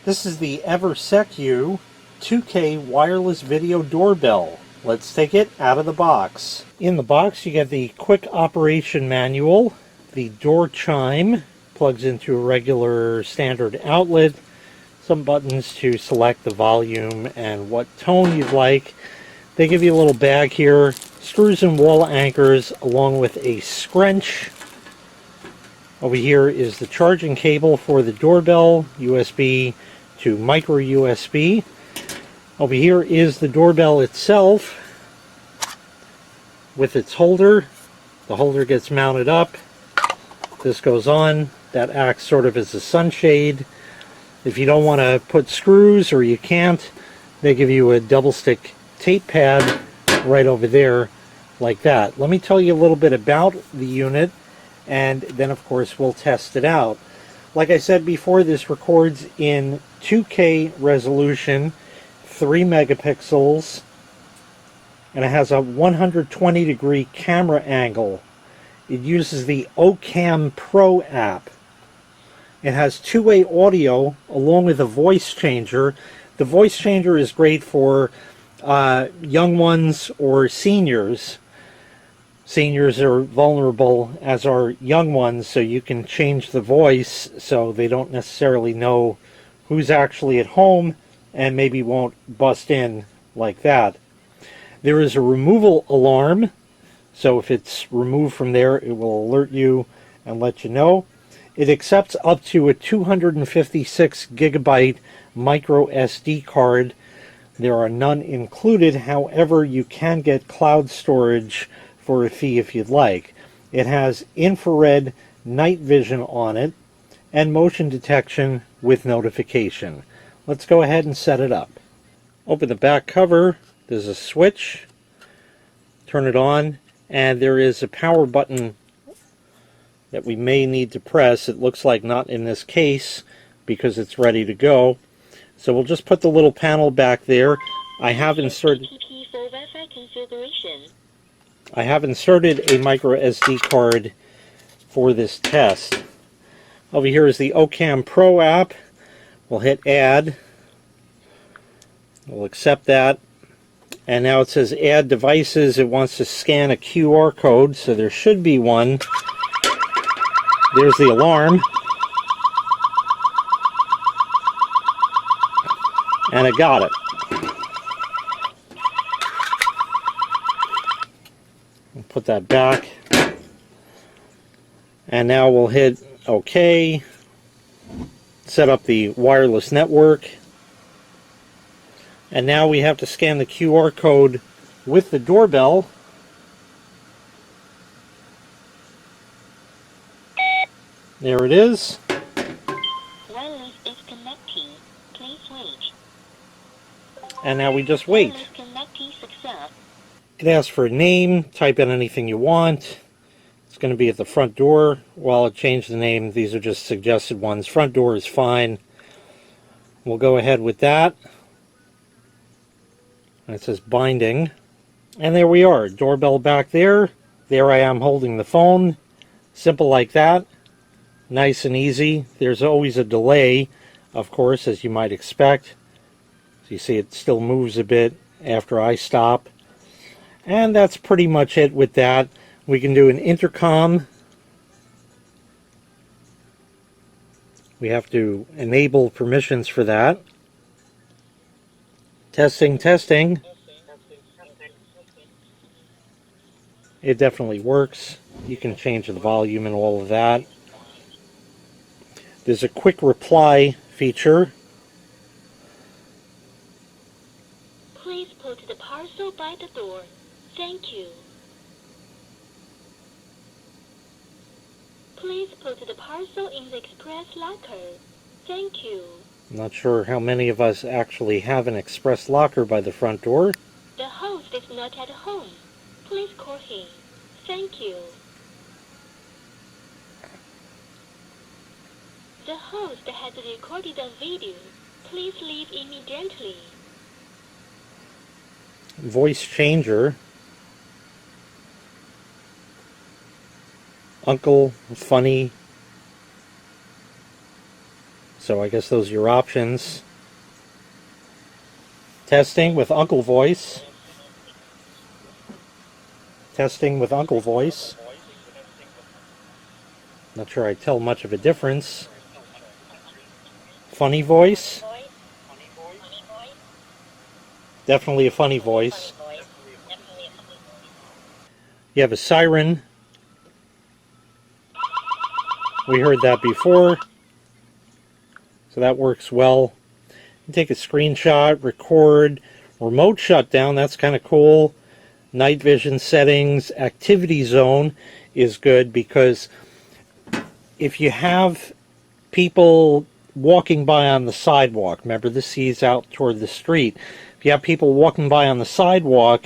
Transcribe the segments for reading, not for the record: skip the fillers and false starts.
This is the EVERSECU 2K wireless video doorbell. Let's take it out of the box. In the box you get the quick operation manual, the door chime, plugs into a regular standard outlet, some buttons to select the volume and what tone you'd like. They give you a little bag here, screws and wall anchors along with a scrunch. Over here is the charging cable for the doorbell, USB to micro USB. Over here is the doorbell itself with its holder. The holder gets mounted up. This goes on. That acts sort of as a sunshade. If you don't want to put screws or you can't, they give you a double stick tape pad right over there like that. Let me tell you a little bit about the unit, and then of course we'll test it out. Like I said before, this records in 2K resolution, 3 megapixels, and it has a 120 degree camera angle. It uses the Ocam Pro app. It has two-way audio along with a voice changer. The voice changer is great for young ones or seniors. Seniors are vulnerable, as are young ones, so you can change the voice so they don't necessarily know who's actually at home and maybe won't bust in like that. There is a removal alarm, so if it's removed from there, it will alert you and let you know. It accepts up to a 256 gigabyte micro SD card. There are none included, however, you can get cloud storage for a fee if you'd like. It has infrared night vision on it and motion detection with notification. Let's go ahead and set it up. Open the back cover. There's a switch. Turn it on, and there is a power button that we may need to press. It looks like not in this case because it's ready to go. So we'll just put the little panel back there. I have inserted a micro SD card for this test. Over here is the Ocam Pro app. We'll hit add. We'll accept that. And now it says add devices. It wants to scan a QR code, so there should be one. There's the alarm. And I got it. We'll put that back. And now we'll hit OK. Set up the wireless network. And now we have to scan the QR code with the doorbell. There it is. Wireless is connecting. Please wait. And now we just wait. Wireless connecting success. It asks for a name. Type in anything you want. It's going to be at the front door. Well, it changed the name. These are just suggested ones. Front door is fine. We'll go ahead with that. And it says binding. And there we are. Doorbell back there. There I am holding the phone. Simple like that. Nice and easy. There's always a delay, of course, as you might expect. So you see it still moves a bit after I stop. And that's pretty much it with that. We can do an intercom. We have to enable permissions for that. Testing, testing. It definitely works. You can change the volume and all of that. There's a quick reply feature. Please put the parcel by the door. Thank you. Please put the parcel in the express locker. Thank you. I'm not sure how many of us actually have an express locker by the front door. The host is not at home. Please call him. Thank you. The host has recorded a video. Please leave immediately. Voice changer. Uncle, funny, So I guess those are your options. Testing with Uncle Voice. Testing with Uncle Voice. Not sure I tell much of a difference. Funny voice. Definitely a funny voice. You have a siren. We heard that before. So that works well. You take a screenshot, record, remote shutdown. That's kind of cool. Night vision settings, activity zone is good because if you have people walking by on the sidewalk, remember this sees out toward the street. If you have people walking by on the sidewalk,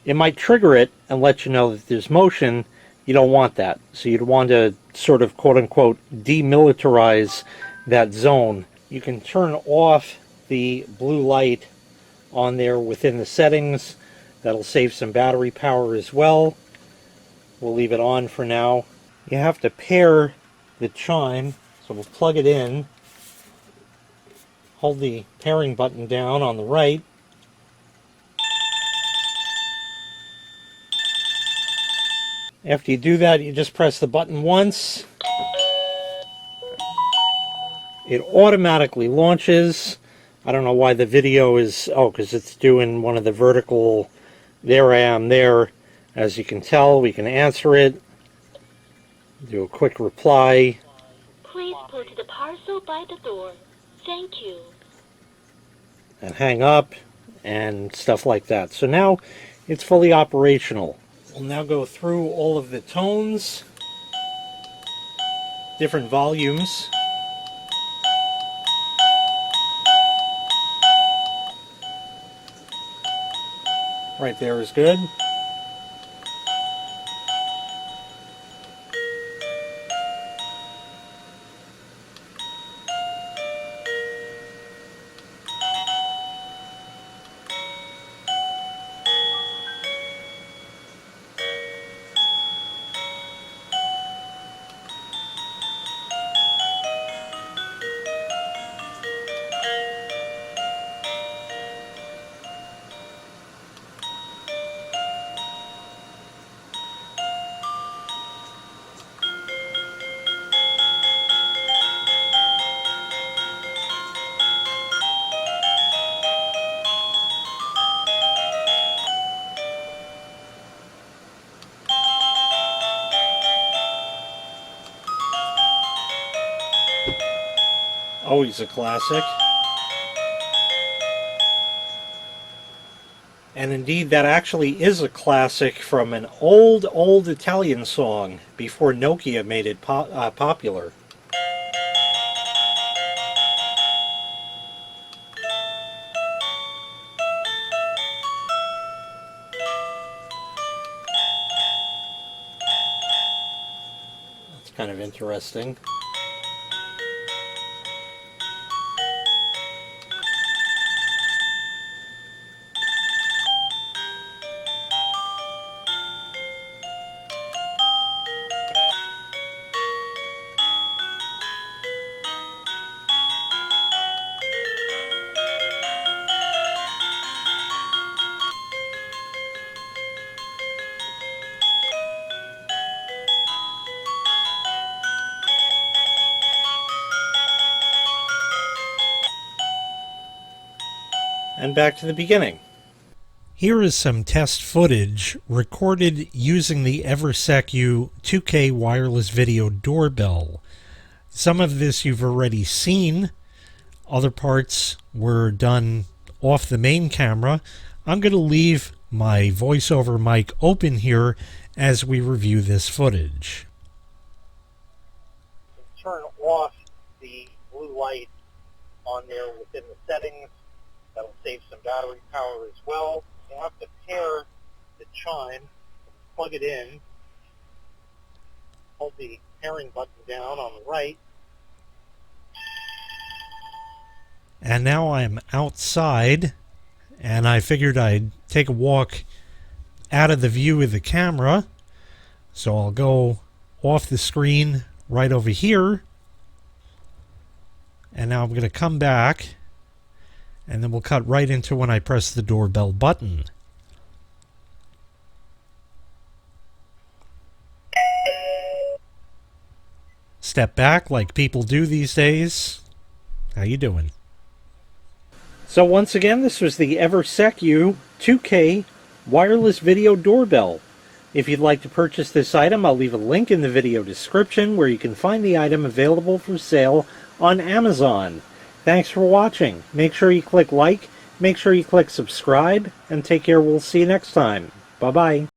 it might trigger it and let you know that there's motion. You don't want that. So you'd want to sort of quote-unquote demilitarize that zone. You can turn off the blue light on there within the settings. That'll save some battery power as well. We'll leave it on for now. You have to pair the chime, so we'll plug it in. Hold the pairing button down on the right. After you do that, you just press the button once. It automatically launches. I don't know why the video is... Oh, because it's doing one of the vertical... There I am there. As you can tell, we can answer it. Do a quick reply. Please put the parcel by the door. Thank you. And hang up and stuff like that. So now it's fully operational. We'll now go through all of the tones, different volumes. Right there is good. Always a classic. And indeed, that actually is a classic from an old Italian song before Nokia made it popular. That's kind of interesting. And back to the beginning. Here is some test footage recorded using the EVERSECU 2K wireless video doorbell. Some of this you've already seen. Other parts were done off the main camera. I'm going to leave my voiceover mic open here as we review this footage. Turn off the blue light on there within the settings. That'll save some battery power as well. You'll have to pair the chime, plug it in, hold the pairing button down on the right. And now I'm outside, and I figured I'd take a walk out of the view of the camera. So I'll go off the screen right over here. And now I'm going to come back, and then we'll cut right into when I press the doorbell button. Step back like people do these days. How you doing? So once again, this was the EVERSECU 2K wireless video doorbell. If you'd like to purchase this item, I'll leave a link in the video description where you can find the item available for sale on Amazon. Thanks for watching. Make sure you click like, make sure you click subscribe, and take care. We'll see you next time. Bye-bye.